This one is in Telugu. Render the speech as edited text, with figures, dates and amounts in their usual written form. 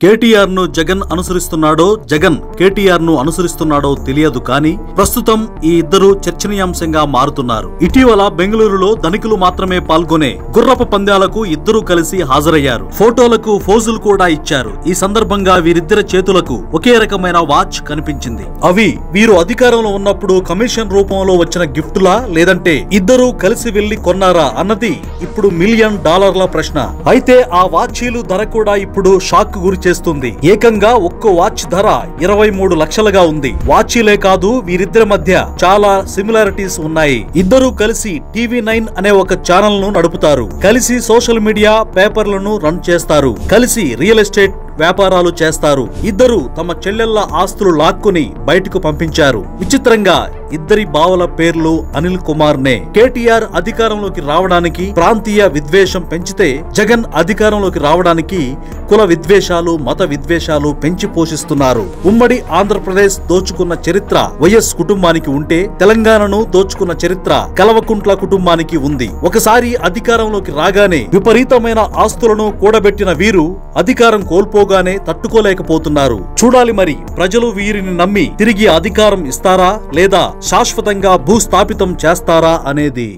కేటీఆర్ ను జగన్ అనుసరిస్తున్నాడో జగన్ కేటీఆర్ ను అనుసరిస్తున్నాడో తెలియదు కానీ ప్రస్తుతం ఈ ఇద్దరు చర్చనీయాంశంగా మారుతున్నారు. ఇటీవల బెంగళూరులో ధనికులు మాత్రమే పాల్గొనే గుర్రపు పందాలకు ఇద్దరూ కలిసి హాజరయ్యారు. ఫోటోలకు ఫోజులు కూడా ఇచ్చారు. ఈ సందర్భంగా వీరిద్దరి చేతులకు ఒకే రకమైన వాచ్ కనిపించింది. అవి వీరు అధికారంలో ఉన్నప్పుడు కమిషన్ రూపంలో వచ్చిన గిఫ్టులా లేదంటే ఇద్దరూ కలిసి వెళ్లి కొన్నారా అన్నది ఇప్పుడు $1,000,000 ప్రశ్న. అయితే ఆ వాచీలు ధర కూడా ఇప్పుడు షాక్ గురి చేస్తుంది. ఏకంగా ఒక్కో వాచ్ ధర 23 లక్షలుగా ఉంది. వాచీలే కాదు, వీరిద్దరి మధ్య చాలా సిమిలారిటీస్ ఉన్నాయి. ఇద్దరూ కలిసి TV9 అనే ఒక ఛానల్ ను నడుపుతారు. కలిసి సోషల్ మీడియా పేపర్లను రన్ చేస్తారు. కలిసి రియల్ ఎస్టేట్ వ్యాపారాలు చేస్తారు. ఇద్దరు తమ చెల్లెళ్ల ఆస్తులు లాక్కుని బయటకు పంపించారు. విచిత్రంగా ఇద్దరి బావల పేర్లు అనిల్ కుమార్ నే. కేటీఆర్ అధికారంలోకి రావడానికి ప్రాంతీయ విద్వేషం పెంచితే జగన్ అధికారంలోకి రావడానికి కుల విద్వేషాలు మత విద్వేషాలు పెంచి పోషిస్తున్నారు. ఉమ్మడి ఆంధ్రప్రదేశ్ దోచుకున్న చరిత్ర వైఎస్ కుటుంబానికి ఉంటే తెలంగాణను దోచుకున్న చరిత్ర కల్వకుంట్ల కుటుంబానికి ఉంది. ఒకసారి అధికారంలోకి రాగానే విపరీతమైన ఆస్తులను కూడబెట్టిన వీరు అధికారం కోల్పోగానే తట్టుకోలేకపోతున్నారు. చూడాలి మరి ప్రజలు వీరిని నమ్మి తిరిగి అధికారం ఇస్తారా లేదా శాశ్వతంగా భూస్థాపితం చేస్తారా అనేది.